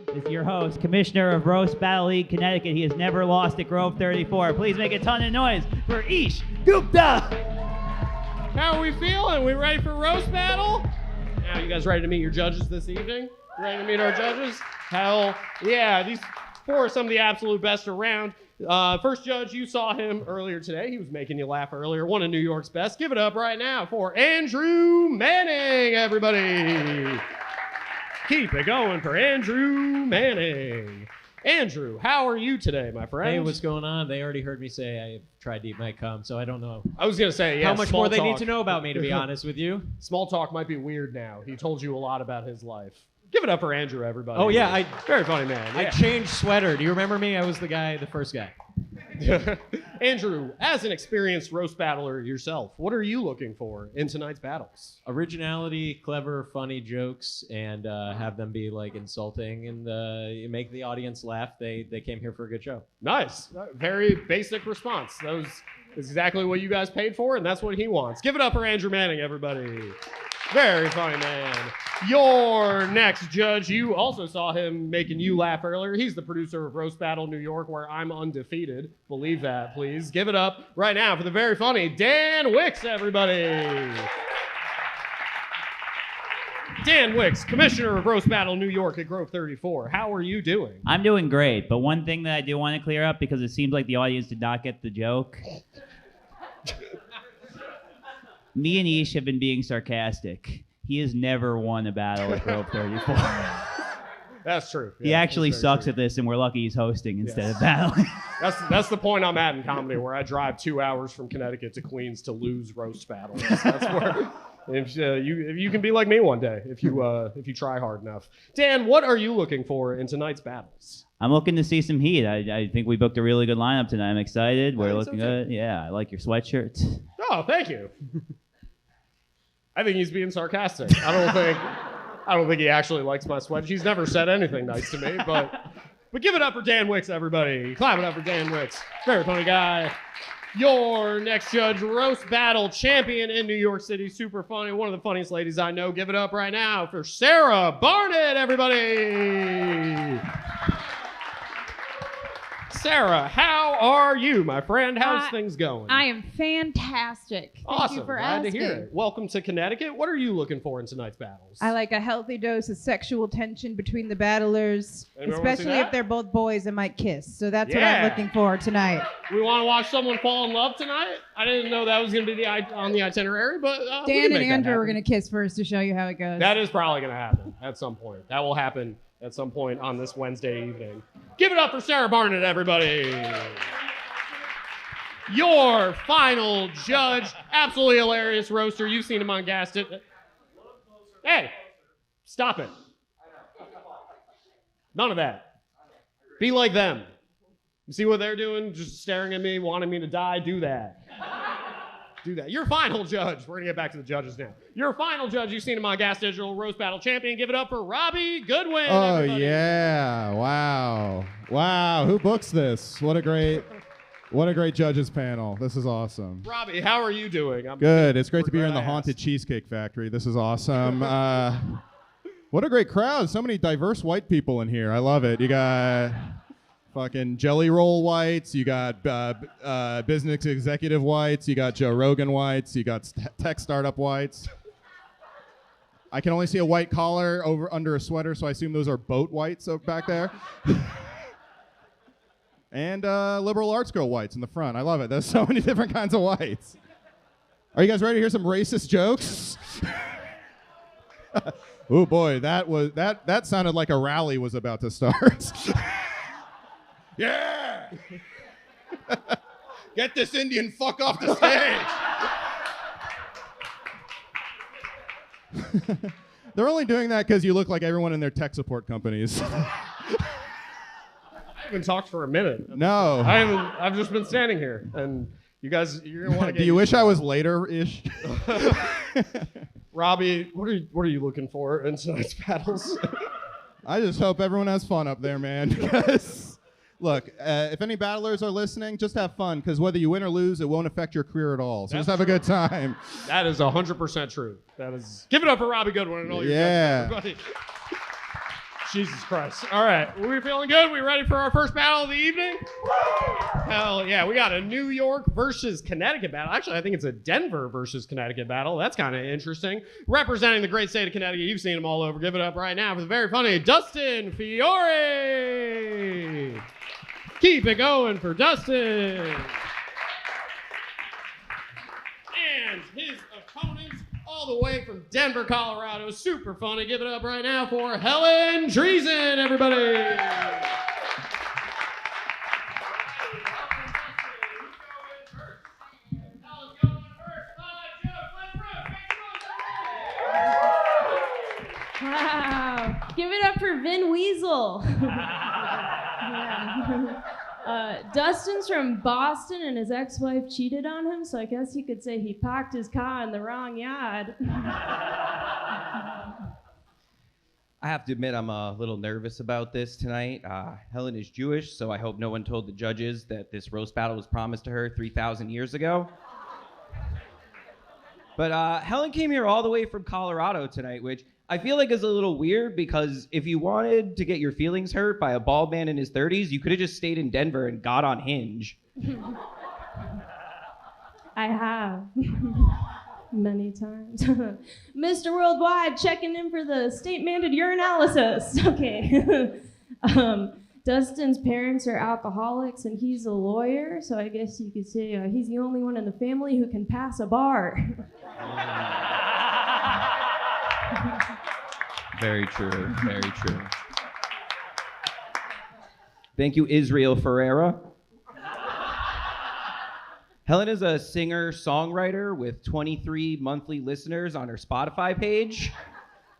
is your host, Commissioner of Roast Battle League Connecticut. He has never lost at Grove 34. Please make a ton of noise for Ish Gupta. How are we feeling? We ready for roast battle? Now, you guys ready to meet your judges this evening? Ready to meet our judges? Hell yeah, these four are some of the absolute best around. First judge, you saw him earlier today. He was making you laugh earlier. One of New York's best. Give it up right now for Andrew Manning, everybody. Keep it going for Andrew Manning. Andrew, how are you today, my friend? Hey, what's going on? They already heard me say I tried to eat my cum, so I don't know. I was going to say, yeah, how much more they need to know about me, to be honest with you. Small talk might be weird now. He told you a lot about his life. Give it up for Andrew, everybody. Oh, yeah. Very funny man. Yeah. I changed sweater. Do you remember me? I was the first guy. Andrew, as an experienced roast battler yourself, what are you looking for in tonight's battles? Originality, clever, funny jokes, and have them be like insulting and make the audience laugh. They came here for a good show. Nice. Very basic response. That was exactly what you guys paid for, and that's what he wants. Give it up for Andrew Manning, everybody. Very funny man. Your next judge, you also saw him making you laugh earlier. He's the producer of Roast Battle New York, where I'm undefeated. Believe that, please. Give it up right now for the very funny Dan Wickes, everybody. Dan Wickes, Commissioner of Roast Battle New York at Grove 34. How are you doing? I'm doing great, but one thing that I do want to clear up, because it seems like the audience did not get the joke. Me and Ish have been being sarcastic. He has never won a battle at Grove 34. That's true. Yeah, he actually sucks at this, and we're lucky he's hosting instead of battling. That's the point I'm at in comedy, where I drive 2 hours from Connecticut to Queens to lose roast battles. That's where if you can be like me one day, if you try hard enough. Dan, what are you looking for in tonight's battles? I'm looking to see some heat. I think we booked a really good lineup tonight. I'm excited. We're looking good. Yeah, I like your sweatshirt. Oh, thank you. I think he's being sarcastic. I don't think he actually likes my sweat. He's never said anything nice to me, but give it up for Dan Wickes, everybody. Clap it up for Dan Wickes. Very funny guy. Your next judge, roast battle champion in New York City. Super funny. One of the funniest ladies I know. Give it up right now for Sarah Barnitt, everybody. Sarah, how are you, my friend? How's things going? I am fantastic. Awesome. Thank you for Glad asking. to hear it. Welcome to Connecticut. What are you looking for in tonight's battles? I like a healthy dose of sexual tension between the battlers, Anyone wanna see especially that? if they're both boys and might kiss. So that's what I'm looking for tonight. We want to watch someone fall in love tonight? I didn't know that was going to be on the itinerary, but we can Dan make and that Andrew are happen. going to kiss first to show you how it goes. That is probably going to happen at some point. That will happen at some point on this Wednesday evening. Give it up for Sarah Barnitt, everybody. Your final judge, absolutely hilarious roaster. You've seen him on Gaston. Hey, stop it. None of that. Be like them. You see what they're doing? Just staring at me, wanting me to die? Do that. Do that. Your final judge. We're going to get back to the judges now. Your final judge, you've seen him on Gas Digital Roast Battle Champion. Give it up for Robbie Goodwin. Oh, everybody. yeah. Wow. Wow. Who books this? What a great judges panel. This is awesome. Robbie, how are you doing? Good. It's great to be here in the Haunted Cheesecake Factory. This is awesome. What a great crowd. So many diverse white people in here. I love it. You got fucking Jelly Roll whites. You got business executive whites. You got Joe Rogan whites. You got tech startup whites. I can only see a white collar under a sweater, so I assume those are boat whites back there. And liberal arts girl whites in the front. I love it. There's so many different kinds of whites. Are you guys ready to hear some racist jokes? Oh boy, that sounded like a rally was about to start. Yeah! Get this Indian fuck off the stage! They're only doing that because you look like everyone in their tech support companies. I haven't talked for a minute. No. I've just been standing here, and you guys, you're gonna want to get. Do you wish I was later-ish? Robbie, what are you looking for in tonight's battles? I just hope everyone has fun up there, man. Because, look, if any battlers are listening, just have fun. Because whether you win or lose, it won't affect your career at all. So just have a good time. That is 100% true. That is. Give it up for Robbie Goodwin and all your judges, everybody. Jesus Christ. All right. We feeling good? We ready for our first battle of the evening? Hell yeah. We got a New York versus Connecticut battle. Actually, I think it's a Denver versus Connecticut battle. That's kind of interesting. Representing the great state of Connecticut. You've seen them all over. Give it up right now for the very funny Dustin Fiore. Keep it going for Dustin. And his opponents all the way from Denver, Colorado. Super funny. Give it up right now for Helen Driesen, everybody. Wow. Give it up for Vin Weasel. Dustin's from Boston and his ex-wife cheated on him, so I guess you could say he parked his car in the wrong yard. I have to admit I'm a little nervous about this tonight. Helen is Jewish, so I hope no one told the judges that this roast battle was promised to her 3,000 years ago. But Helen came here all the way from Colorado tonight, which I feel like is a little weird because if you wanted to get your feelings hurt by a bald man in his 30s, you could have just stayed in Denver and got on Hinge. I have. Many times. Mr. Worldwide checking in for the state-mandated urinalysis. Okay. Dustin's parents are alcoholics and he's a lawyer, so I guess you could say he's the only one in the family who can pass a bar. Very true, very true. Thank you, Israel Ferreira. Helen is a singer-songwriter with 23 monthly listeners on her Spotify page.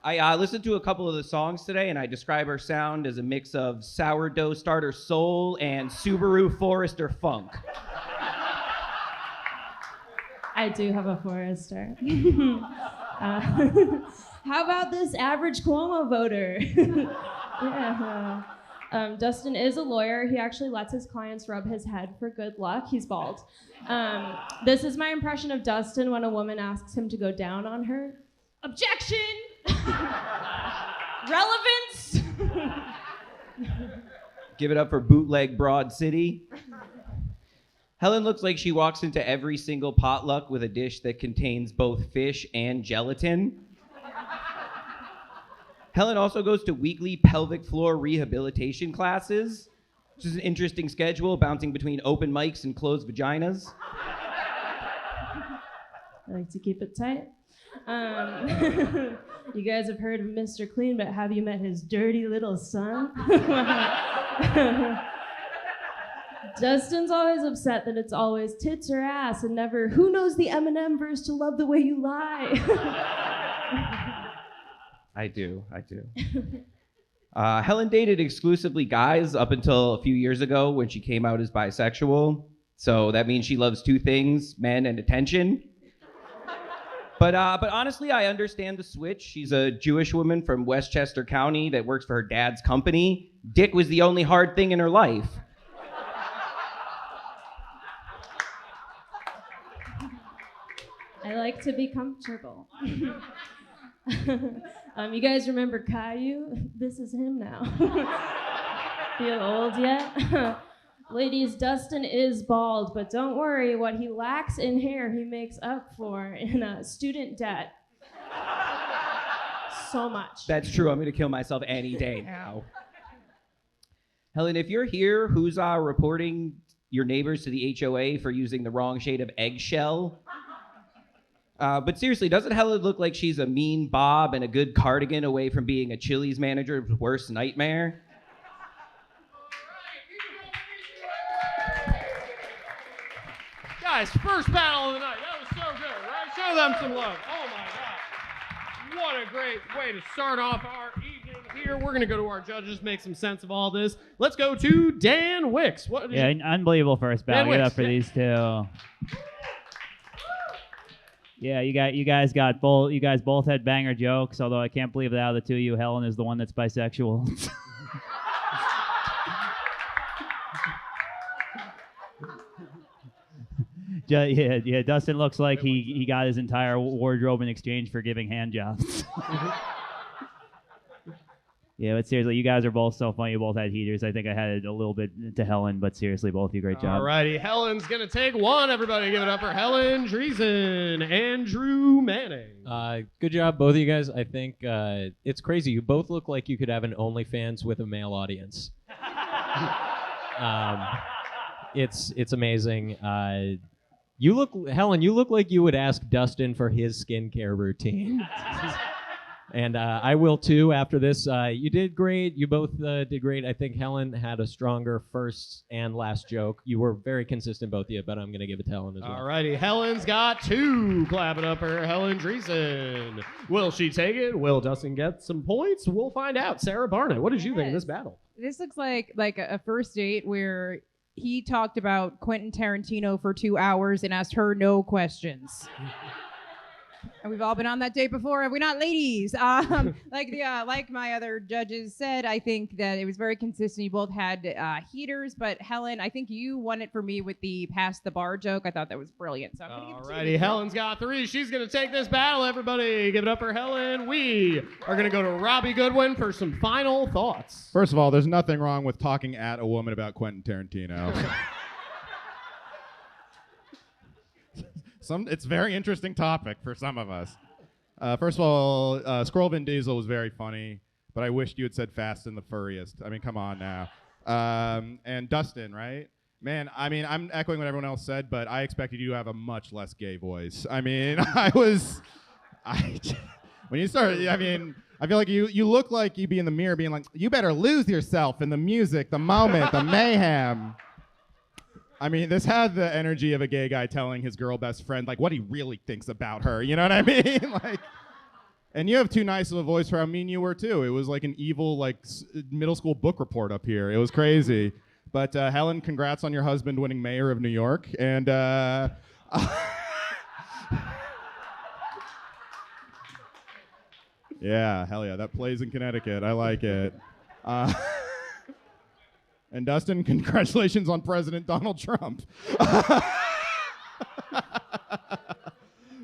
I listened to a couple of the songs today, and I describe her sound as a mix of sourdough starter soul and Subaru Forester funk. I do have a Forester. How about this average Cuomo voter? Yeah. Dustin is a lawyer. He actually lets his clients rub his head for good luck. He's bald. This is my impression of Dustin when a woman asks him to go down on her. Objection! Relevance! Give it up for Bootleg Broad City. Helen looks like she walks into every single potluck with a dish that contains both fish and gelatin. Helen also goes to weekly pelvic floor rehabilitation classes, which is an interesting schedule, bouncing between open mics and closed vaginas. I like to keep it tight. You guys have heard of Mr. Clean, but have you met his dirty little son? Justin's always upset that it's always tits or ass and never, who knows the Eminem verse to love the way you lie? I do. Helen dated exclusively guys up until a few years ago when she came out as bisexual. So that means she loves two things, men and attention. But honestly, I understand the switch. She's a Jewish woman from Westchester County that works for her dad's company. Dick was the only hard thing in her life. I like to be comfortable. You guys remember Caillou? This is him now. Feel old yet? Ladies, Dustin is bald, but don't worry, what he lacks in hair, he makes up for in student debt. So much. That's true. I'm going to kill myself any day now. Helen, if you're here, who's reporting your neighbors to the HOA for using the wrong shade of eggshell? But seriously, doesn't Helen look like she's a mean Bob and a good cardigan away from being a Chili's manager's worst nightmare? Guys, first battle of the night. That was so good, right? Show them some love. Oh my God. What a great way to start off our evening here. We're going to go to our judges, make some sense of all this. Let's go to Dan Wickes. An unbelievable first battle. Give it up for these two. Yeah, you guys both had banger jokes, although I can't believe that out of the two of you, Helen is the one that's bisexual. Yeah, Dustin looks like he got his entire wardrobe in exchange for giving hand jobs. Yeah, but seriously, you guys are both so funny. You both had heaters. I think I had it a little bit to Helen, but seriously, both of you, great job. Alrighty, Helen's gonna take one. Everybody give it up for Helen, Driesen, Andrew Manning. Good job, both of you guys. I think it's crazy. You both look like you could have an OnlyFans with a male audience. It's amazing. Helen, you look like you would ask Dustin for his skincare routine. And I will too after this. You did great. You both did great. I think Helen had a stronger first and last joke. You were very consistent, both of you, but I'm going to give it to Helen as well. Alrighty, Helen's got 2. Clap it up for Helen Driesen. Will she take it? Will Dustin get some points? We'll find out. Sarah Barnitt, what did you think of this battle? This looks like a first date where he talked about Quentin Tarantino for 2 hours and asked her no questions. And we've all been on that date before, have we not, ladies? Like my other judges said, I think that it was very consistent. You both had heaters, but Helen, I think you won it for me with the pass the bar joke. I thought that was brilliant. So I'm gonna give it to you. Alrighty, Helen's got 3. She's gonna take this battle. Everybody, give it up for Helen. We are gonna go to Robbie Goodwin for some final thoughts. First of all, there's nothing wrong with talking at a woman about Quentin Tarantino. It's a very interesting topic for some of us. First of all, Squirrel Vin Diesel was very funny, but I wished you had said Fast and the Furriest. I mean, come on now. And Dustin, right? Man, I mean, I'm echoing what everyone else said, but I expected you to have a much less gay voice. I mean, when you started, I mean, I feel like you look like you'd be in the mirror being like, you better lose yourself in the music, the moment, the mayhem. I mean, this had the energy of a gay guy telling his girl best friend, like, what he really thinks about her. You know what I mean? And you have too nice of a voice for how mean you were, too. It was like an evil, middle school book report up here. It was crazy. But Helen, congrats on your husband winning mayor of New York. And yeah, hell yeah, that plays in Connecticut. I like it. And Dustin, congratulations on President Donald Trump.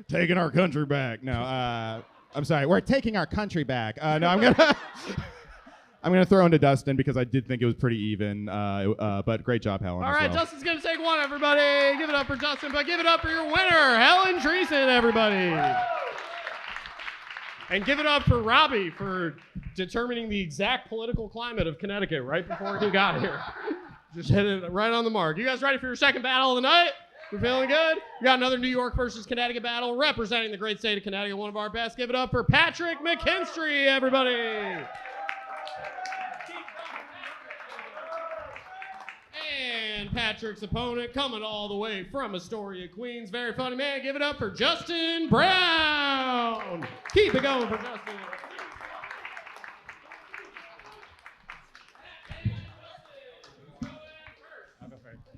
Taking our country back. No, I'm sorry. We're taking our country back. No, I'm gonna throw into Dustin because I did think it was pretty even. But great job, Helen. All right, Dustin's gonna take one. Everybody, give it up for Dustin. But give it up for your winner, Helen Driesen. Everybody. And give it up for Robbie for determining the exact political climate of Connecticut right before he got here. Just hit it right on the mark. You guys ready for your second battle of the night? We're feeling good? We got another New York versus Connecticut battle representing the great state of Connecticut, one of our best. Give it up for Patrick McKinstry, everybody. And Patrick's opponent coming all the way from Astoria, Queens. Very funny man. Give it up for Justin Brown. Keep it going for Justin.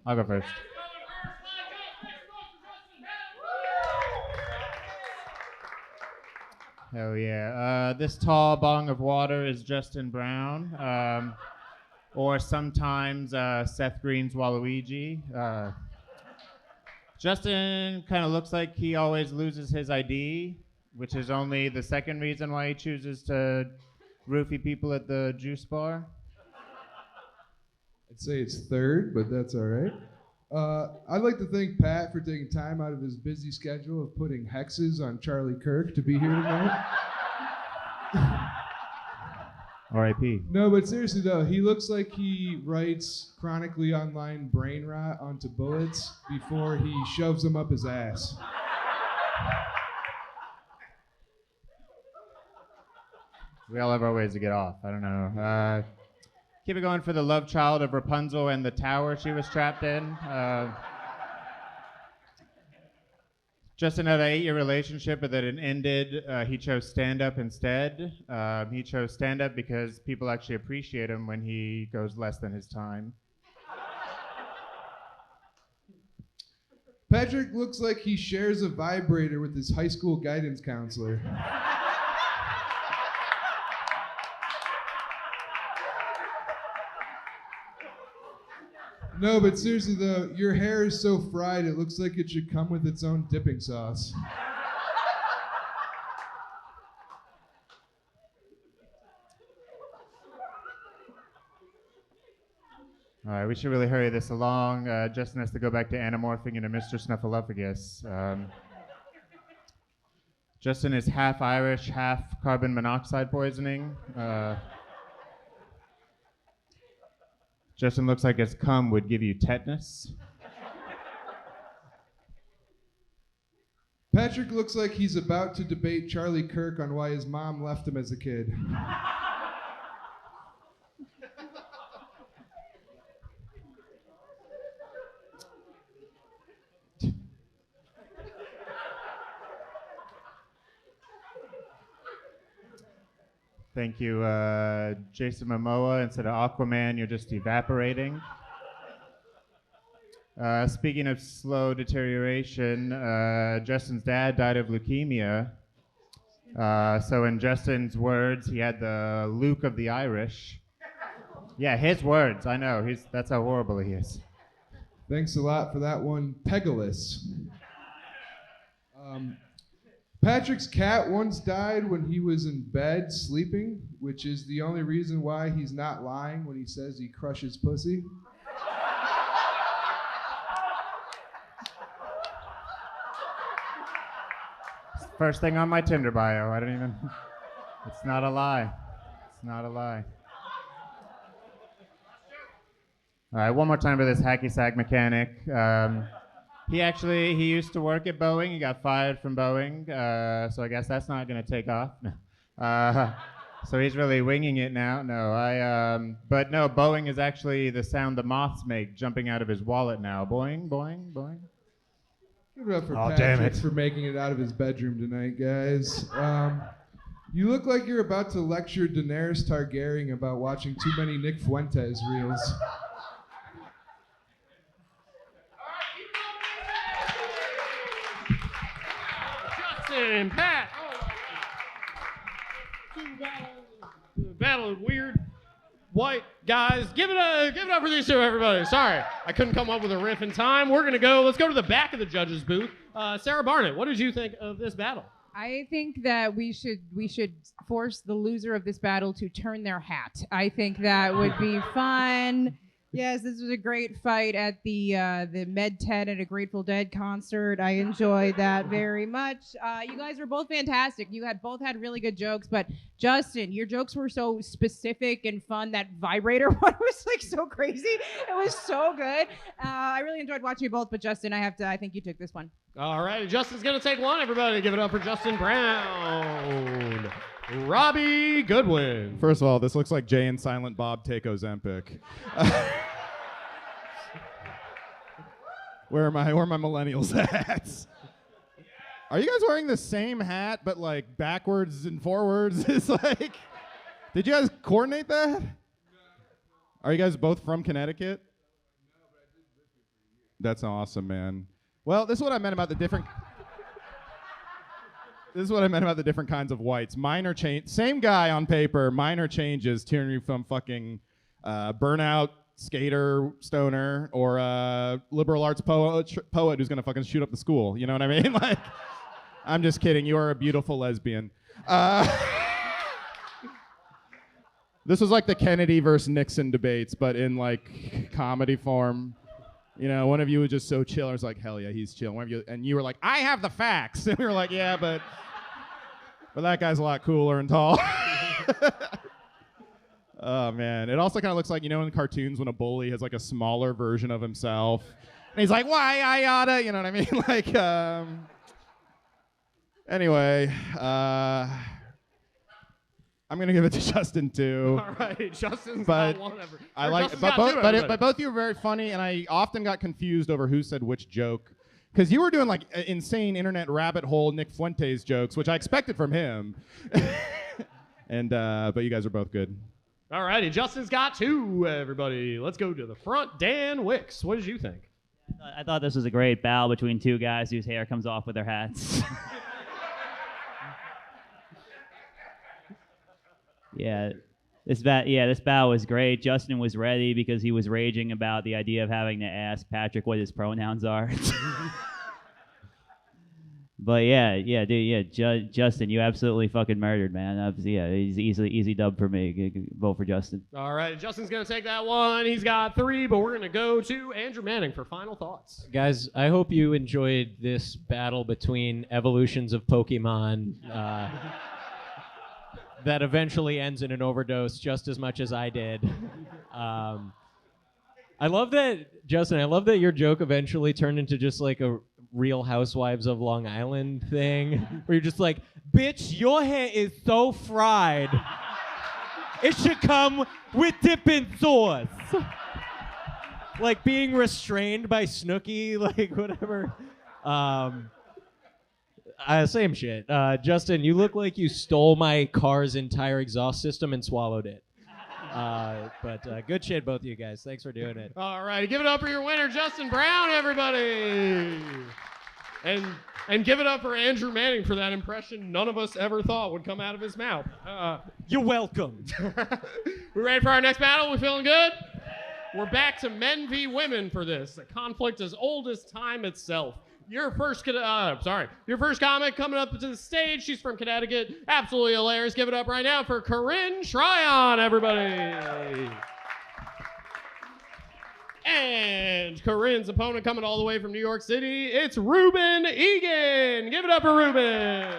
I'll go first. Hell yeah. This tall bong of water is Justin Brown. Or sometimes Seth Green's Waluigi. Justin kind of looks like he always loses his ID, which is only the second reason why he chooses to roofie people at the juice bar. I'd say it's third, but that's all right. I'd like to thank Pat for taking time out of his busy schedule of putting hexes on Charlie Kirk to be here tonight. R.I.P. No, but seriously though, he looks like he writes chronically online brain rot onto bullets before he shoves them up his ass. We all have our ways to get off. I don't know. Keep it going for the love child of Rapunzel and the tower she was trapped in. Justin had an 8-year relationship, but that it ended. He chose stand-up instead. He chose stand-up because people actually appreciate him when he goes less than his time. Patrick looks like he shares a vibrator with his high school guidance counselor. No, but seriously though, your hair is so fried it looks like it should come with its own dipping sauce. All right, we should really hurry this along. Justin has to go back to anamorphing into Mr. Snuffleupagus. Justin is half Irish, half carbon monoxide poisoning. Justin looks like his cum would give you tetanus. Patrick looks like he's about to debate Charlie Kirk on why his mom left him as a kid. Thank you, Jason Momoa. Instead of Aquaman, you're just evaporating. Speaking of slow deterioration, Justin's dad died of leukemia. So in Justin's words, he had the Luke of the Irish. Yeah, his words. I know. That's how horrible he is. Thanks a lot for that one, Pegulus. Patrick's cat once died when he was in bed sleeping, which is the only reason why he's not lying when he says he crushes pussy. First thing on my Tinder bio. I don't even. It's not a lie. It's not a lie. All right, one more time for this hacky sack mechanic. He used to work at Boeing. He got fired from Boeing, so I guess that's not going to take off. So he's really winging it now. But no, Boeing is actually the sound the moths make jumping out of his wallet now. Boing, boing, boing. Give it up for Patrick for making it out of his bedroom tonight, guys. You look like you're about to lecture Daenerys Targaryen about watching too many Nick Fuentes reels. Justin, Pat. Battle of weird white guys. Give it up for these two, everybody. Sorry, I couldn't come up with a riff in time. Let's go to the back of the judges' booth. Sarah Barnitt, what did you think of this battle? I think that we should force the loser of this battle to turn their hat. I think that would be fun. Yes, this was a great fight at the Med 10 at a Grateful Dead concert. I enjoyed that very much. You guys were both fantastic. You both had really good jokes, but Justin, your jokes were so specific and fun. That vibrator one was like so crazy. It was so good. I really enjoyed watching you both, but Justin, I think you took this one. All right, Justin's gonna take one. Everybody, give it up for Justin Brown. Robbie Goodwin. First of all, this looks like Jay and Silent Bob take Ozempic. Where are my millennials hats? Are you guys wearing the same hat but like backwards and forwards? It's like, did you guys coordinate that? Are you guys both from Connecticut? That's awesome, man. Well, this is what I meant about the different. This is what I meant about the different kinds of whites. Minor change, same guy on paper, minor changes turn you from fucking burnout skater stoner or liberal arts poet who's gonna fucking shoot up the school. You know what I mean? Like, I'm just kidding. You are a beautiful lesbian. This was like the Kennedy versus Nixon debates, but in like comedy form. You know, one of you was just so chill. I was like, hell yeah, he's chill. One of you, and you were like, I have the facts. And we were like, yeah, but that guy's a lot cooler and tall. Oh, man. It also kind of looks like, you know, in cartoons when a bully has like a smaller version of himself. And he's like, why, I oughta, you know what I mean? Like, anyway, I'm gonna give it to Justin too. All right, Justin's but got one ever. I like, but both of you were very funny, and I often got confused over who said which joke, because you were doing like insane internet rabbit hole Nick Fuentes jokes, which I expected from him, and but you guys are both good. All righty, Justin's got two. Everybody, let's go to the front. Dan Wickes, what did you think? I thought this was a great battle between two guys whose hair comes off with their hats. This battle was great. Justin was ready because he was raging about the idea of having to ask Patrick what his pronouns are. But yeah, dude, yeah, Justin, you absolutely fucking murdered, man. Yeah, he's easy dub for me. Vote for Justin. All right, Justin's going to take that one. He's got 3, but we're going to go to Andrew Manning for final thoughts. Guys, I hope you enjoyed this battle between evolutions of Pokemon that eventually ends in an overdose just as much as I did. I love that, Justin, I love that your joke eventually turned into just like a Real Housewives of Long Island thing, where you're just like, bitch, your hair is so fried. It should come with dipping sauce. Like being restrained by Snooki, like whatever. Same shit. Justin, you look like you stole my car's entire exhaust system and swallowed it. But good shit, both of you guys. Thanks for doing it. All right, give it up for your winner, Justin Brown, everybody. And give it up for Andrew Manning for that impression none of us ever thought would come out of his mouth. You're welcome. We ready for our next battle? We feeling good? We're back to men v. women for this. A conflict as old as time itself. Your first comic coming up to the stage. She's from Connecticut. Absolutely hilarious. Give it up right now for Corinne Tryon, everybody. And Corinne's opponent coming all the way from New York City. It's Reuben Egan. Give it up for Reuben.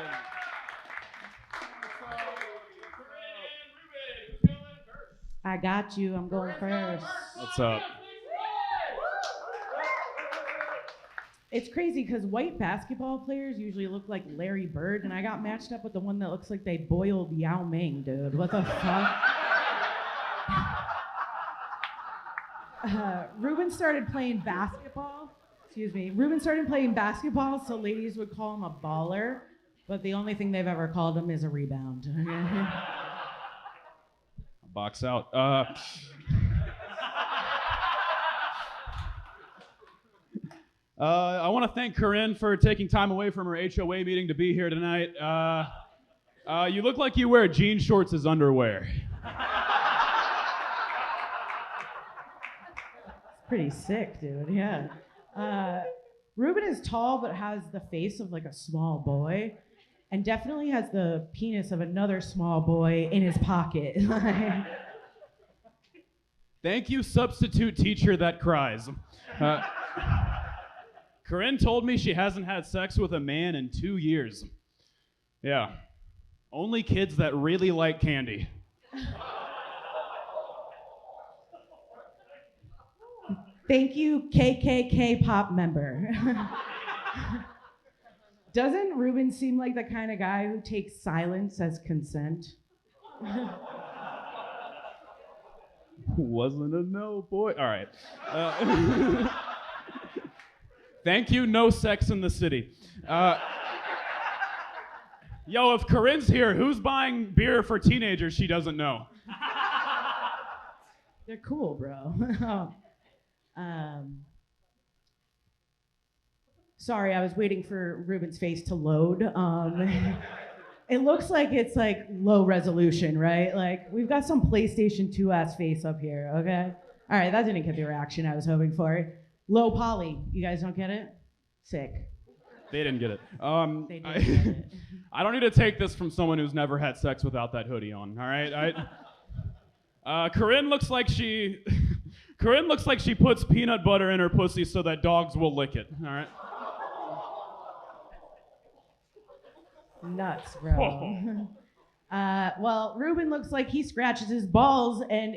I got you. I'm going first. What's up? It's crazy because white basketball players usually look like Larry Bird, and I got matched up with the one that looks like they boiled Yao Ming, dude. What the fuck? Reuben started playing basketball. Reuben started playing basketball, so ladies would call him a baller, but the only thing they've ever called him is a rebound. Box out. I want to thank Corinne for taking time away from her HOA meeting to be here tonight. You look like you wear jean shorts as underwear. Pretty sick, dude. Yeah. Reuben is tall but has the face of like a small boy, and definitely has the penis of another small boy in his pocket. Thank you, substitute teacher that cries. Corinne told me she hasn't had sex with a man in 2 years. Yeah. Only kids that really like candy. Thank you, KKK pop member. Doesn't Reuben seem like the kind of guy who takes silence as consent? Wasn't a no, boy. All right. Thank you, no sex in the city. Yo, if Corinne's here, who's buying beer for teenagers she doesn't know? They're cool, bro. Sorry, I was waiting for Reuben's face to load. It looks like it's like low resolution, right? Like we've got some PlayStation 2 ass face up here, okay? All right, that didn't get the reaction I was hoping for. Low poly, you guys don't get it? Sick. They didn't get it. They didn't get it. I don't need to take this from someone who's never had sex without that hoodie on, all right? Corinne looks like she puts peanut butter in her pussy so that dogs will lick it, all right? Nuts, bro. Well, Reuben looks like he scratches his balls and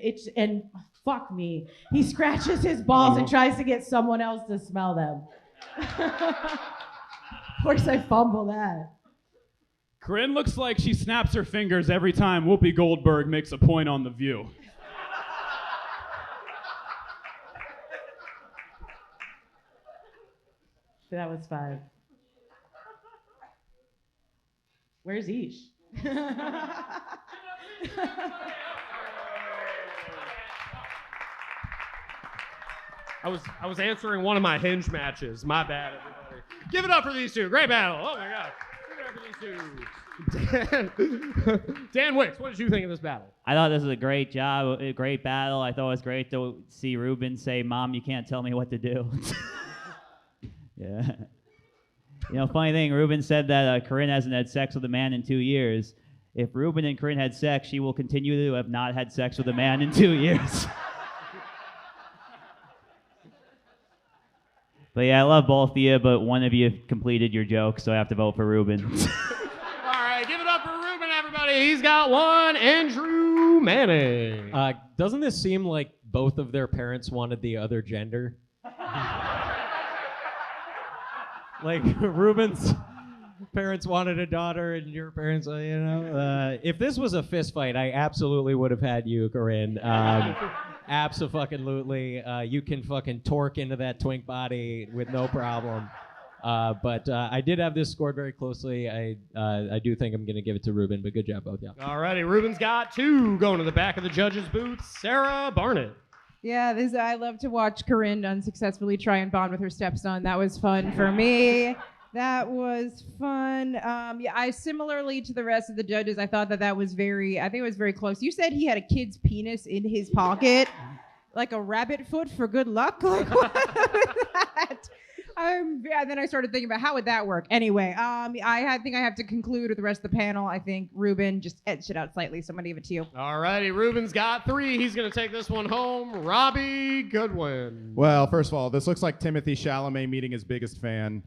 fuck me. He scratches his balls and tries to get someone else to smell them. Of course I fumble that. Corinne looks like she snaps her fingers every time Whoopi Goldberg makes a point on The View. That was 5. Where's Ish? I was answering one of my Hinge matches. My bad, everybody. Give it up for these two. Great battle. Oh my God. Give it up for these two. Dan Wicks, what did you think of this battle? I thought this was a great job, a great battle. I thought it was great to see Reuben say, "Mom, you can't tell me what to do." Yeah. You know, funny thing, Reuben said that Corinne hasn't had sex with a man in 2 years. If Reuben and Corinne had sex, she will continue to have not had sex with a man in 2 years. But yeah, I love both of you, but one of you completed your joke, so I have to vote for Reuben. All right, give it up for Reuben, everybody. He's got one. Andrew Manning. Doesn't this seem like both of their parents wanted the other gender? Like Reuben's parents wanted a daughter, and your parents, you know. If this was a fist fight, I absolutely would have had you, Corinne. Abso-fucking-lutely. You can fucking torque into that twink body with no problem. But I did have this scored very closely. I do think I'm going to give it to Reuben, but good job, both y'all. All righty, Reuben's got 2 going to the back of the judges' booth. Sarah Barnitt. Yeah, I love to watch Corinne unsuccessfully try and bond with her stepson. That was fun for me. That was fun. Yeah, I similarly to the rest of the judges, I thought that was I think it was very close. You said he had a kid's penis in his pocket, like a rabbit foot for good luck. Like, what was that? Then I started thinking about how would that work. Anyway, I think I have to conclude with the rest of the panel. I think Reuben just edged it out slightly, so I'm gonna give it to you. All righty, Reuben's got 3. He's gonna take this one home. Robbie Goodwin. Well, first of all, this looks like Timothée Chalamet meeting his biggest fan.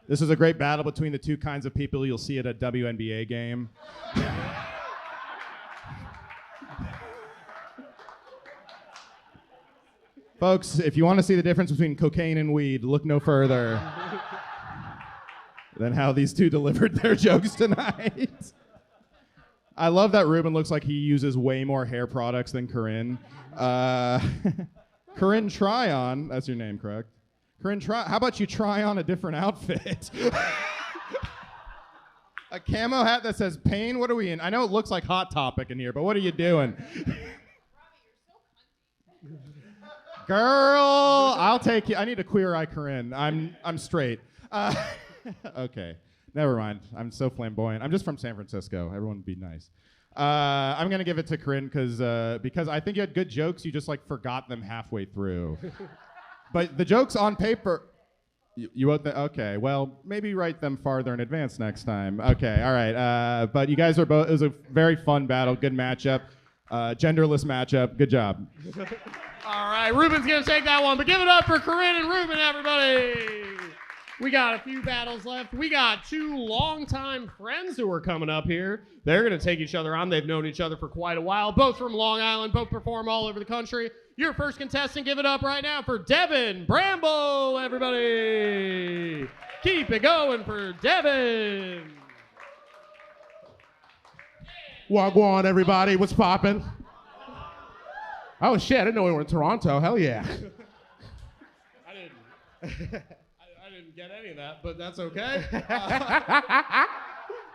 This is a great battle between the 2 kinds of people you'll see at a WNBA game. Folks, if you want to see the difference between cocaine and weed, look no further than how these 2 delivered their jokes tonight. I love that Reuben looks like he uses way more hair products than Corinne. Corinne Tryon, that's your name, correct? Corinne, how about you try on a different outfit? A camo hat that says pain? What are we in? I know it looks like Hot Topic in here, but what are you doing? Girl, I'll take you. I need a Queer Eye Corinne. I'm straight. Okay, never mind. I'm so flamboyant. I'm just from San Francisco. Everyone would be nice. I'm gonna give it to Corinne because I think you had good jokes. You just like forgot them halfway through. But the jokes on paper, you wrote them. Okay, well maybe write them farther in advance next time. Okay, all right. But you guys are both. It was a very fun battle. Good matchup. Genderless matchup. Good job. All right, Reuben's gonna take that one, but give it up for Corinne and Reuben, everybody. We got a few battles left. We got 2 longtime friends who are coming up here. They're gonna take each other on. They've known each other for quite a while. Both from Long Island, both perform all over the country. Your first contestant, give it up right now for Devin Bramble, everybody. Keep it going for Devin. Wagwan, everybody. What's poppin'? Oh, shit. I didn't know we were in Toronto. Hell yeah. I didn't get any of that, but that's okay.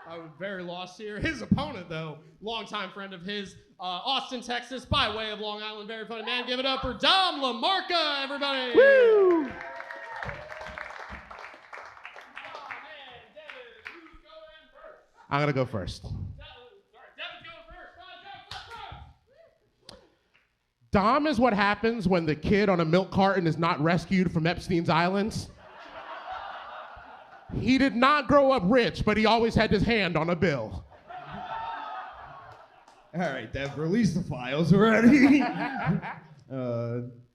I'm very lost here. His opponent, though, longtime friend of his, Austin, Texas, by way of Long Island. Very funny man. Give it up for LaMarca, everybody. Woo! I'm going to go first. Dom is what happens when the kid on a milk carton is not rescued from Epstein's Islands. He did not grow up rich, but he always had his hand on a bill. All right, Dev, release the files already.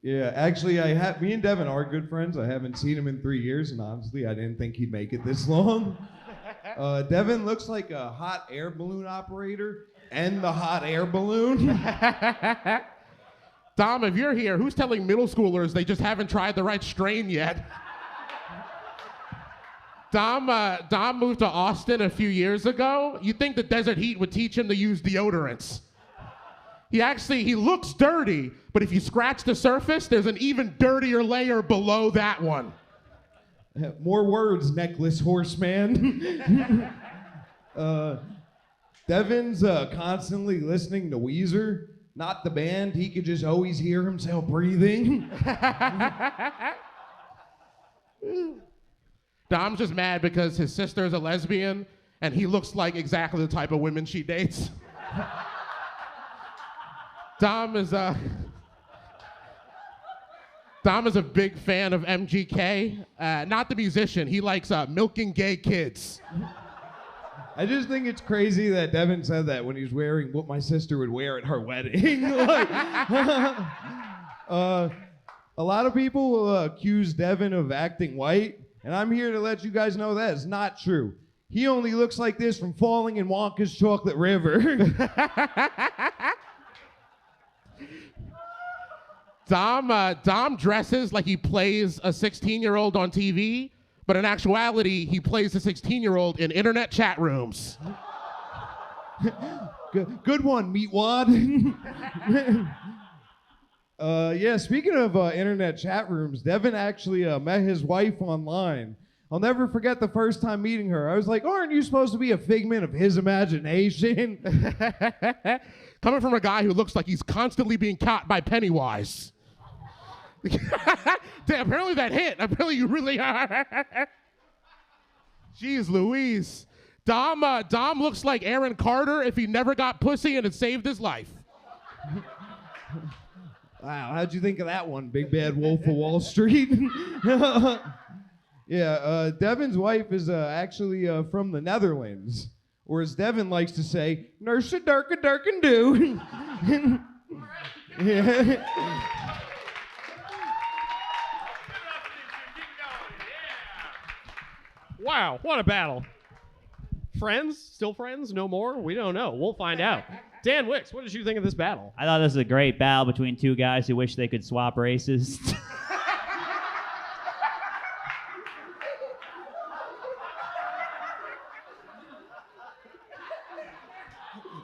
Yeah, actually, me and Devin are good friends. I haven't seen him in 3 years, and honestly, I didn't think he'd make it this long. Devin looks like a hot air balloon operator and the hot air balloon. Dom, if you're here, who's telling middle schoolers they just haven't tried the right strain yet? Dom moved to Austin a few years ago. You'd think the desert heat would teach him to use deodorants. He looks dirty, but if you scratch the surface, there's an even dirtier layer below that one. More words, necklace horseman. Devin's constantly listening to Weezer. Not the band, he could just always hear himself breathing. Dom's just mad because his sister is a lesbian and he looks like exactly the type of women she dates. Dom is Dom is a big fan of MGK, not the musician. He likes milking gay kids. I just think it's crazy that Devin said that when he's wearing what my sister would wear at her wedding. Like, a lot of people will accuse Devin of acting white, and I'm here to let you guys know that is not true. He only looks like this from falling in Wonka's Chocolate River. Dom dresses like he plays a 16-year-old on TV, but in actuality, he plays a 16-year-old in internet chat rooms. Good one, Meatwad. Yeah, speaking of internet chat rooms, Devin actually met his wife online. I'll never forget the first time meeting her. I was like, aren't you supposed to be a figment of his imagination? Coming from a guy who looks like he's constantly being caught by Pennywise. Damn, apparently that hit. Apparently you really are. Jeez Louise. Dom looks like Aaron Carter if he never got pussy and it saved his life. Wow, how'd you think of that one, Big Bad Wolf of Wall Street? Yeah, Devin's wife is actually from the Netherlands, or as Devin likes to say, nurse a dark and do. Yeah. Wow, what a battle. Friends? Still friends? No more? We don't know. We'll find out. Dan Wickes, what did you think of this battle? I thought this was a great battle between two guys who wish they could swap races.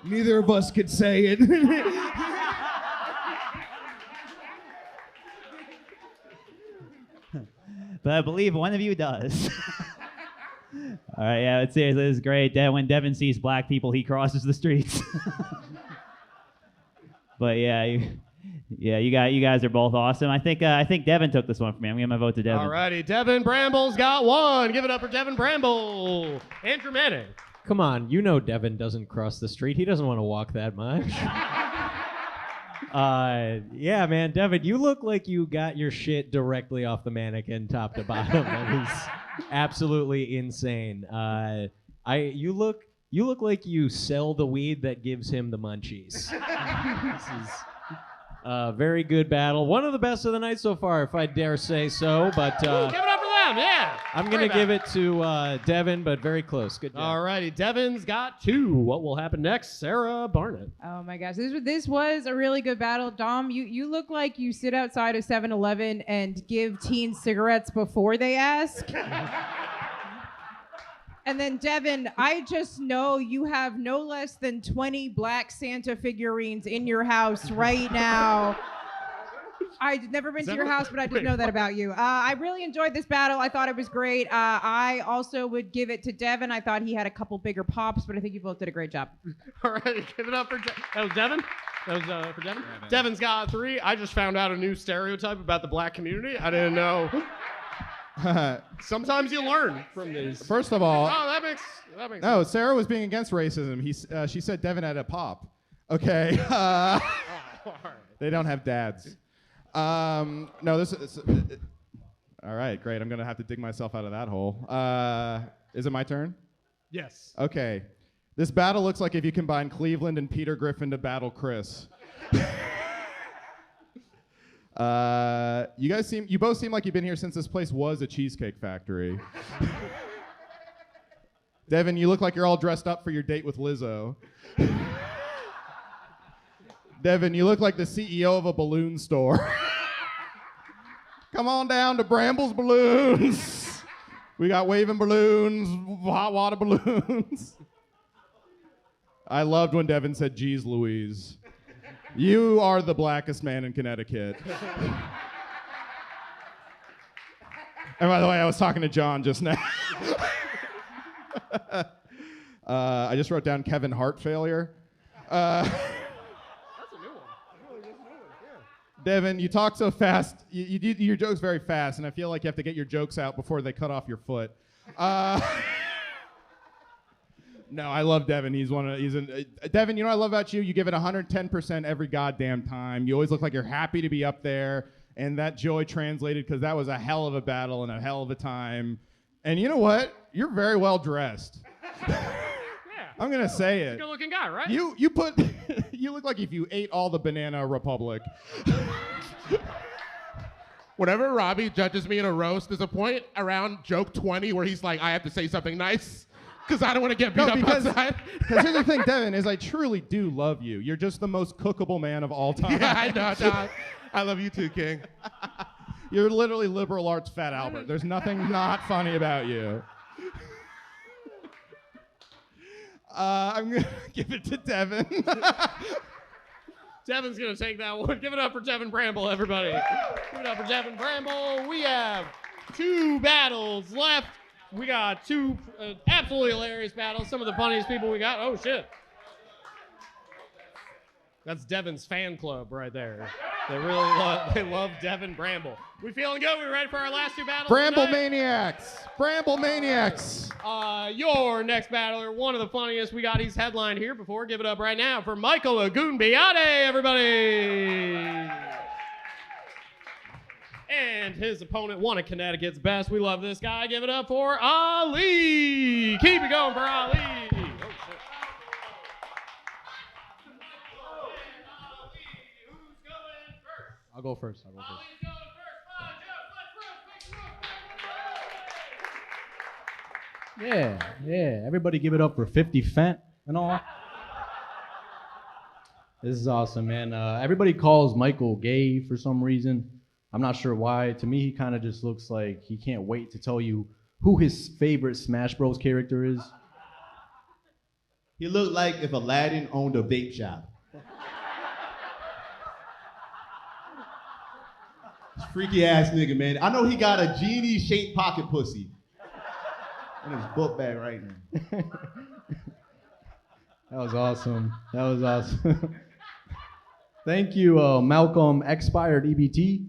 Neither of us could say it. But I believe one of you does. All right, yeah, but seriously, this is great. When Devin sees black people, he crosses the streets. But yeah, you guys are both awesome. I think Devin took this one from me. I'm gonna give my vote to Devin. All righty, Devin Bramble's got one. Give it up for Devin Bramble. Andrew Manning. Come on, you know Devin doesn't cross the street. He doesn't want to walk that much. Yeah, man, Devin, you look like you got your shit directly off the mannequin, top to bottom. That is absolutely insane. You look like you sell the weed that gives him the munchies. This is a very good battle. One of the best of the night so far, if I dare say so. But give it up for them, yeah. I'm gonna give it to Devin, but very close. Good job. All righty, Devin's got two. What will happen next? Sarah Barnitt. Oh my gosh, this was a really good battle. Dom, you look like you sit outside of 7-Eleven and give teens cigarettes before they ask. And then Devin, I just know you have no less than 20 black Santa figurines in your house right now. I've never been to your house, but I just know that about you. I really enjoyed this battle. I thought it was great. I also would give it to Devin. I thought he had a couple bigger pops, but I think you both did a great job. All right, give it up for that was Devin? That was for Devin? Yeah, Devin's got three. I just found out a new stereotype about the black community. I didn't know. Sometimes you learn from these. First of all, that makes no, sense. Sarah was being against racism. She said Devin had a pop. Okay. They don't have dads. No, this is. All right, great. I'm gonna have to dig myself out of that hole. Is it my turn? Yes. Okay. This battle looks like if you combine Cleveland and Peter Griffin to battle Chris. You both seem like you've been here since this place was a cheesecake factory. Devin, you look like you're all dressed up for your date with Lizzo. Devin, you look like the CEO of a balloon store. Come on down to Bramble's Balloons. We got waving balloons, hot water balloons. I loved when Devin said, "Geez Louise." You are the blackest man in Connecticut. And by the way, I was talking to John just now. I just wrote down Kevin Hart failure. That's a new one. Devin, you talk so fast. You do your jokes very fast, and I feel like you have to get your jokes out before they cut off your foot. No, I love Devin. Devin, you know what I love about you? You give it 110% every goddamn time. You always look like you're happy to be up there. and that joy translated because that was a hell of a battle and a hell of a time. And you know what? You're very well dressed. I'm gonna say it. He's a good-looking guy, right? You you look like if you ate all the Banana Republic. Whenever Robbie judges me in a roast, there's a point around joke 20 where he's like, I have to say something nice because I don't want to get beat up outside. Because here's the thing, Devin, is I truly do love you. You're just the most cookable man of all time. Yeah, I know, Don. I love you too, King. You're literally liberal arts Fat Albert. There's nothing not funny about you. I'm going to give it to Devin. Devin's going to take that one. Give it up for Devin Bramble, everybody. Give it up for Devin Bramble. We have 2 battles left. We got 2 absolutely hilarious battles. Some of the funniest people we got. Oh, shit. That's Devin's fan club right there. They really love Devin Bramble. We feeling good? We ready for our last 2 battles? Bramble Maniacs. Bramble Maniacs. Your next battler, one of the funniest. We got his headline here before. Give it up right now for Michael Agunbiade, everybody. And his opponent, one of Connecticut's best. We love this guy. Give it up for Ali. Keep it going for Ali. I'll go first. Yeah. Everybody give it up for 50 Cent and all. This is awesome, man. Everybody calls Michael gay for some reason. I'm not sure why. To me, he kind of just looks like he can't wait to tell you who his favorite Smash Bros. Character is. He looked like if Aladdin owned a vape shop. Freaky ass nigga, man. I know he got a genie-shaped pocket pussy in his book bag right now. That was awesome. Thank you, Malcolm Expired EBT.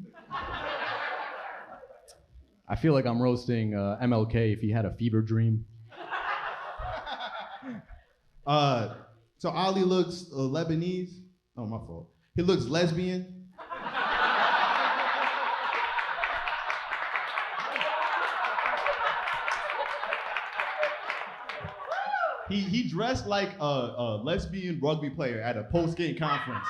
I feel like I'm roasting MLK if he had a fever dream. So Ali looks Lebanese. Oh, my fault. He looks lesbian. He dressed like a lesbian rugby player at a post-game conference.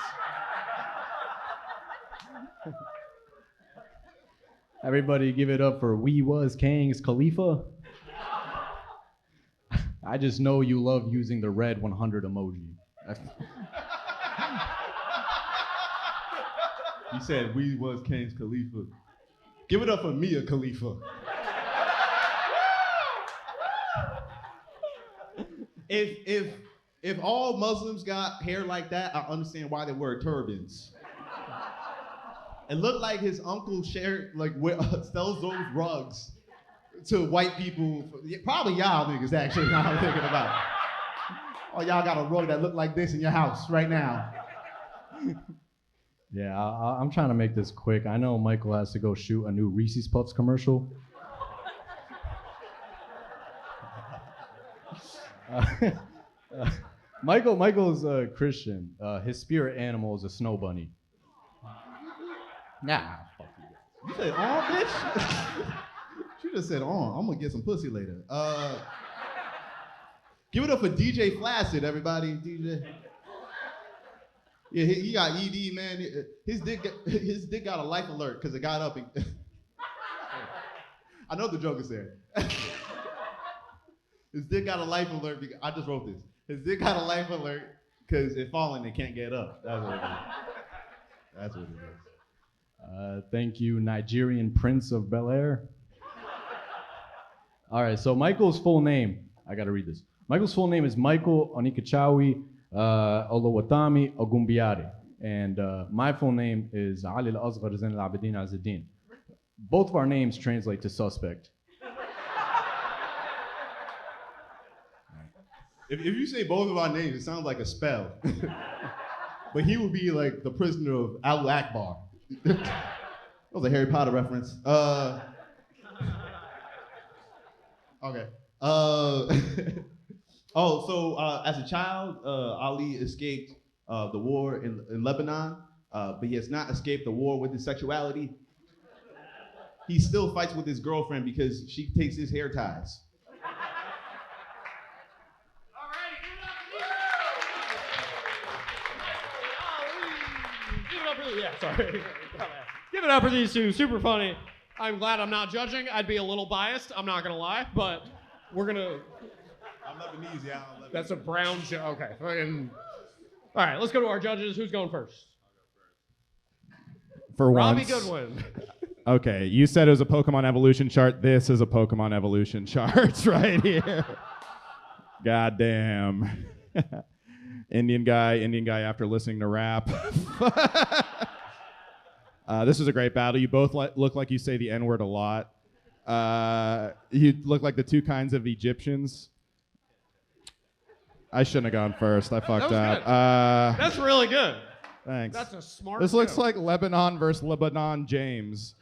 Everybody give it up for We Was King's Khalifa. I just know you love using the red 100 emoji. He said We Was King's Khalifa. Give it up for Mia Khalifa. If all Muslims got hair like that, I understand why they wear turbans. It looked like his uncle sells those rugs to white people. Probably y'all niggas, actually, now I'm thinking about it. Oh, y'all got a rug that look like this in your house right now. Yeah, I'm trying to make this quick. I know Michael has to go shoot a new Reese's Puffs commercial. Michael's Christian. His spirit animal is a snow bunny. Nah, fuck you. You said on, bitch? She just said on. I'm gonna get some pussy later. Give it up for DJ Flaccid, everybody. DJ. Yeah, he got ED, man. His dick got a life alert because it got up. I know the joke is there. His dick got a life alert because I just wrote this. His dick got a life alert because it falling and can't get up. That's what it is. That's what it is. Thank you, Nigerian Prince of Bel-Air. All right, so Michael's full name, I gotta read this. Michael's full name is Michael Onikachawi Olowatami Agunbiade. And my full name is Ali Al-Asghar Zain Al-Abidin Azzuddin. Both of our names translate to suspect. If you say both of our names, it sounds like a spell. But he would be like the prisoner of Abu Akbar. That was a Harry Potter reference. Okay. As a child, Ali escaped the war in Lebanon, but he has not escaped the war with his sexuality. he still fights with his girlfriend because she takes his hair ties. Give it up for these two. Super funny. I'm glad I'm not judging. I'd be a little biased. I'm not gonna lie, but we're gonna. I'm Lebanese, yeah. That's a brown joke. Okay. All right, let's go to our judges. Who's going first? For Robbie once. Goodwin. Okay, you said it was a Pokemon evolution chart. This is a Pokemon evolution chart right here. Goddamn. Indian guy after listening to rap. This is a great battle. You both look like you say the N-word a lot. You look like the two kinds of Egyptians. I shouldn't have gone first. I fucked up. That's really good. Thanks. That's a smart This looks joke. like Lebanon versus Lebanon James.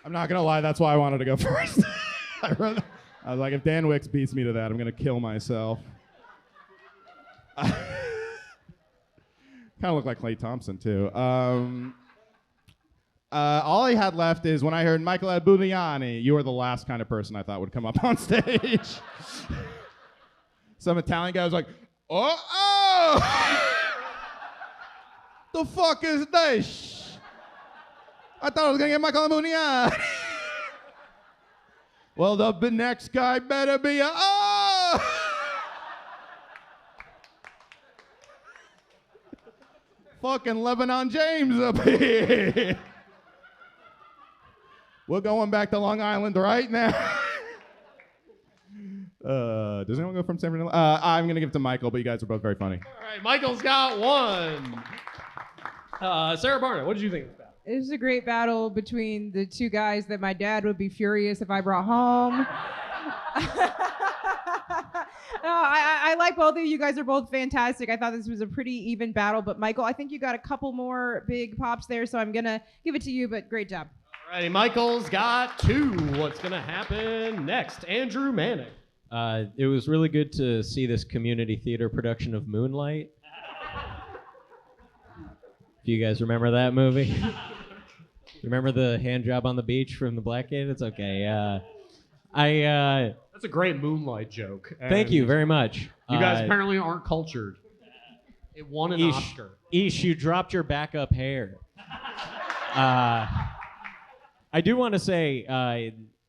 I'm not gonna lie, that's why I wanted to go first. I was like, if Dan Wickes beats me to that, I'm gonna kill myself. Kind of look like Klay Thompson too. All I had left is when I heard Michael Agunbiade, you were the last kind of person I thought would come up on stage. Some Italian guy was like, oh! The fuck is this? I thought I was gonna get Michael Agunbiade. Well, the next guy better be a fucking Lebanon James up here. We're going back to Long Island right now. Does anyone go from San Francisco? I'm gonna give it to Michael, but you guys are both very funny. All right, Michael's got one. Sarah Barnitt, what did you think of that? It was a great battle between the two guys that my dad would be furious if I brought home. No, I like both of you. You guys are both fantastic. I thought this was a pretty even battle, but Michael, I think you got a couple more big pops there, so I'm gonna give it to you, but great job. All righty, Michael's got two. What's gonna happen next? Andrew Manning. It was really good to see this community theater production of Moonlight. If you guys remember that movie. Remember the hand job on the beach from the Black Gate? It's okay. That's a great Moonlight joke. Thank you very much. You guys apparently aren't cultured. It won an Oscar. Ish, you dropped your backup hair. I do want to say,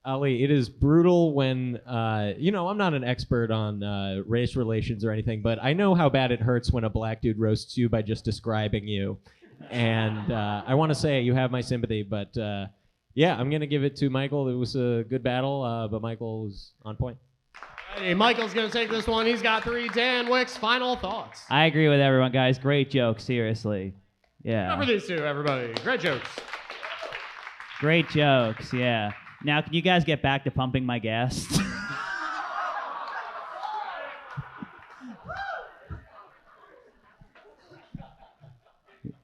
Ali, it is brutal when, I'm not an expert on race relations or anything, but I know how bad it hurts when a black dude roasts you by just describing you. And I want to say you have my sympathy, but yeah, I'm going to give it to Michael. It was a good battle, but Michael was on point. Hey, Michael's going to take this one. He's got three. Dan Wickes, final thoughts. I agree with everyone, guys. Great jokes, seriously. Yeah. Cover these two, everybody. Great jokes. Great jokes, yeah. Now, can you guys get back to pumping my gas?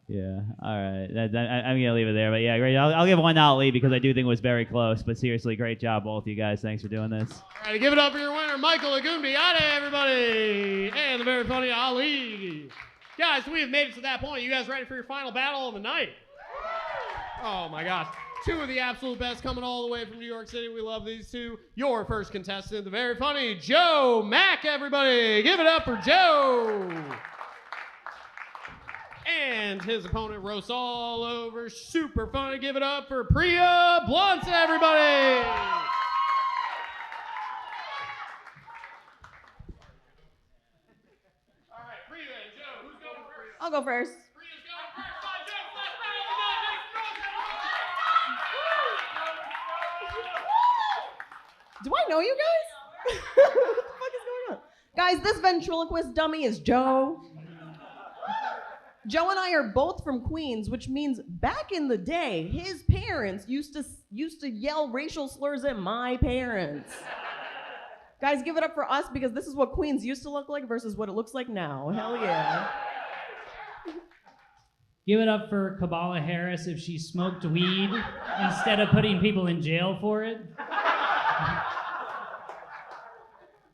Yeah, all right. I'm going to leave it there. But yeah, great. I'll give one to Ali because I do think it was very close. But seriously, great job, both of you guys. Thanks for doing this. All right, give it up for your winner, Michael Agunbiade, everybody. And the very funny Ali. Guys, we have made it to that point. You guys ready for your final battle of the night? Oh, my gosh. Two of the absolute best coming all the way from New York City. We love these two. Your first contestant, the very funny Joe Mack, everybody. Give it up for Joe. And his opponent roasts all over. Super funny. Give it up for Priya Blunts, everybody. All right, Priya and Joe, who's going first? I'll go first. Priya's going first. Do I know you guys? What the fuck is going on? Guys, this ventriloquist dummy is Joe. Joe and I are both from Queens, which means back in the day, his parents used to yell racial slurs at my parents. Guys, give it up for us because this is what Queens used to look like versus what it looks like now. Hell yeah. Give it up for Kamala Harris if she smoked weed instead of putting people in jail for it.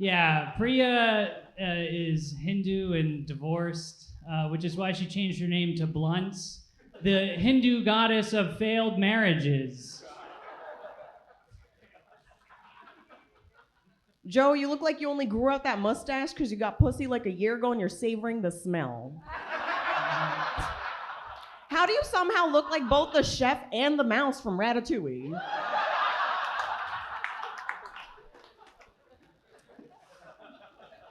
Yeah, Priya is Hindu and divorced, which is why she changed her name to Blunts, the Hindu goddess of failed marriages. Joe, you look like you only grew out that mustache because you got pussy like a year ago and you're savoring the smell. How do you somehow look like both the chef and the mouse from Ratatouille?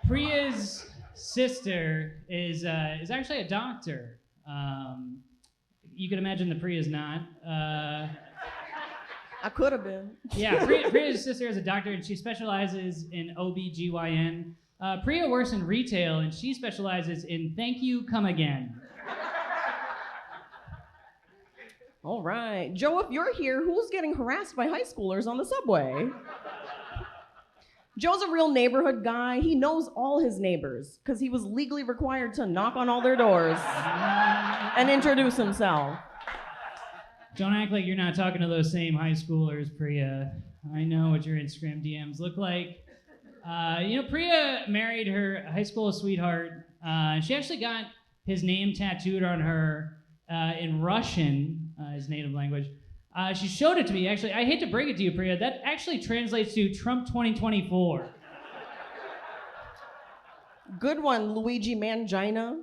Priya's sister is actually a doctor. You can imagine that Priya's not. I could have been. Yeah, Priya's sister is a doctor, and she specializes in OB/GYN. Priya works in retail, and she specializes in thank you, come again. All right. Joe, if you're here, who's getting harassed by high schoolers on the subway? Joe's a real neighborhood guy. He knows all his neighbors because he was legally required to knock on all their doors and introduce himself. Don't act like you're not talking to those same high schoolers, Priya. I know what your Instagram DMs look like. Priya married her high school sweetheart. She actually got his name tattooed on her in Russian, his native language. She showed it to me, actually. I hate to break it to you, Priya. That actually translates to Trump 2024. Good one, Luigi Mangina.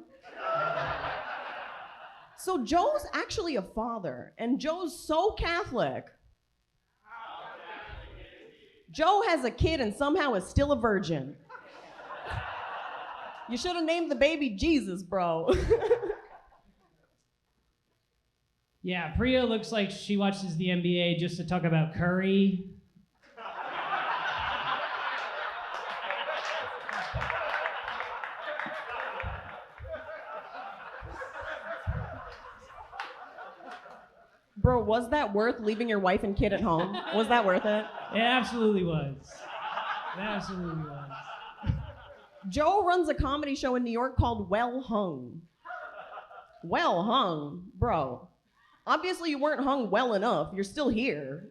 So Joe's actually a father, and Joe's so Catholic. Joe has a kid and somehow is still a virgin. You should have named the baby Jesus, bro. Yeah, Priya looks like she watches the NBA just to talk about Curry. Bro, was that worth leaving your wife and kid at home? Was that worth it? It absolutely was. It absolutely was. Joe runs a comedy show in New York called Well Hung. Well hung? Bro. Obviously you weren't hung well enough. You're still here.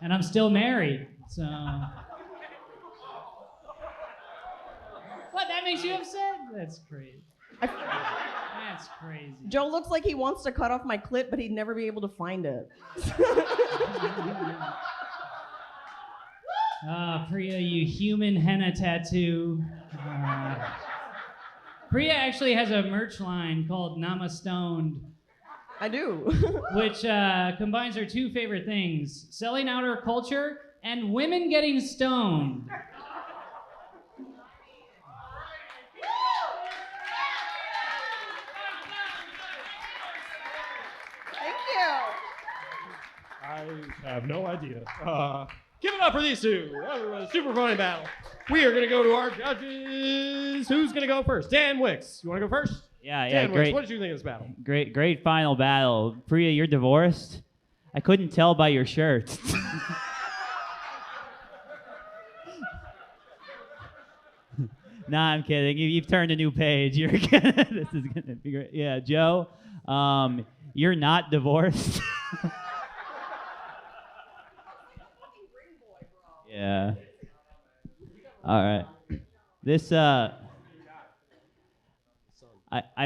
And I'm still married, so... What, that makes you upset? That's crazy. That's crazy. Joe looks like he wants to cut off my clit, but he'd never be able to find it. Priya, you human henna tattoo. Priya actually has a merch line called Namastoned. I do. Which combines her two favorite things, selling out her culture and women getting stoned. I have no idea. Give it up for these two. That was a super funny battle. We are going to go to our judges. Who's going to go first? Dan Wickes. You want to go first? Yeah, Dan great. Wickes, what did you think of this battle? Great final battle. Priya, you're divorced? I couldn't tell by your shirt. Nah, I'm kidding. You've turned a new page. This is gonna be great. Yeah, Joe, you're not divorced. Yeah. All right. This I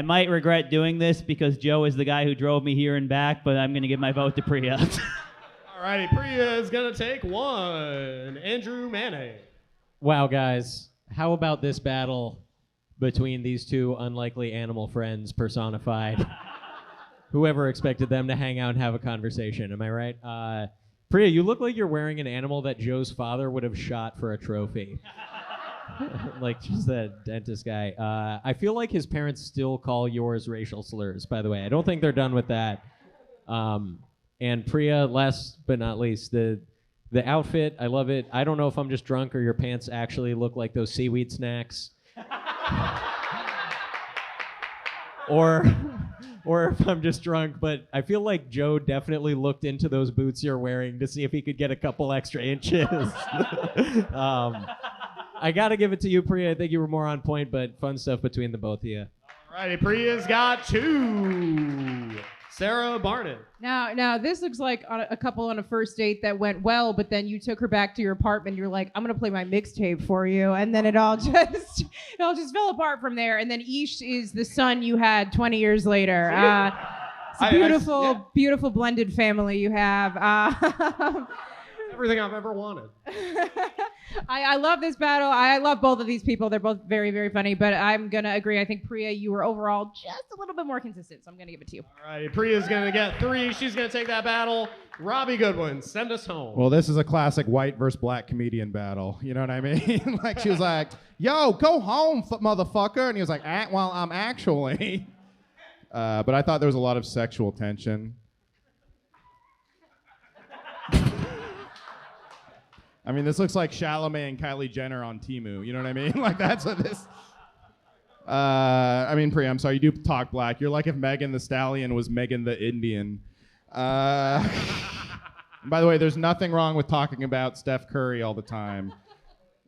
might regret doing this because Joe is the guy who drove me here and back, but I'm gonna give my vote to Priya. All righty, Priya is going to take one. Andrew Mane. Wow, guys. How about this battle between these two unlikely animal friends personified? Whoever expected them to hang out and have a conversation, am I right? Priya, you look like you're wearing an animal that Joe's father would have shot for a trophy. Like just that dentist guy. I feel like his parents still call yours racial slurs, by the way. I don't think they're done with that. And Priya, last but not least, the outfit, I love it. I don't know if I'm just drunk or your pants actually look like those seaweed snacks. or if I'm just drunk, but I feel like Joe definitely looked into those boots you're wearing to see if he could get a couple extra inches. I gotta give it to you, Priya. I think you were more on point, but fun stuff between the both of you. All righty, Priya's got two. Sarah Barnitt. Now this looks like a couple on a first date that went well, but then you took her back to your apartment. You're like, I'm gonna play my mixtape for you, and then it all just fell apart from there. And then Ish is the son you had 20 years later. It's a beautiful, beautiful blended family you have. Everything I've ever wanted. I love this battle. I love both of these people. They're both very, very funny, but I'm going to agree. I think, Priya, you were overall just a little bit more consistent, so I'm going to give it to you. All right, Priya's going to get 3. She's going to take that battle. Robbie Goodwin, send us home. Well, this is a classic white versus black comedian battle. You know what I mean? Like, she was like, yo, go home, motherfucker. And he was like, well, I'm actually. But I thought there was a lot of sexual tension. I mean, this looks like Chalamet and Kylie Jenner on Temu. You know what I mean? Like, that's what this... I mean, Priya, I'm sorry, you do talk black. You're like if Megan the Stallion was Megan the Indian. By the way, there's nothing wrong with talking about Steph Curry all the time.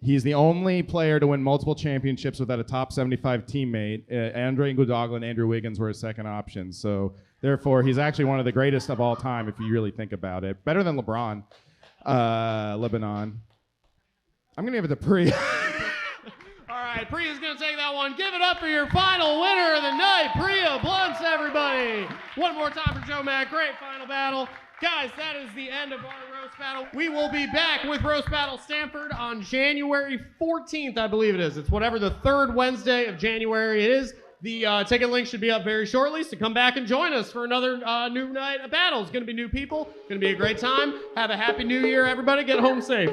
He's the only player to win multiple championships without a top 75 teammate. Andre Iguodala and Andrew Wiggins were his second options. So, therefore, he's actually one of the greatest of all time if you really think about it. Better than LeBron. Lebanon. I'm gonna give it to Priya. All right, Priya's gonna take that one. Give it up for your final winner of the night, Priya Blunts, everybody. One more time for Joe Mack. Great final battle. Guys, that is the end of our roast battle. We will be back with Roast Battle Stamford on January 14th, I believe it is. It's whatever the third Wednesday of January it is. The ticket link should be up very shortly, so come back and join us for another new night of battles. It's going to be new people. It's going to be a great time. Have a happy new year, everybody. Get home safe.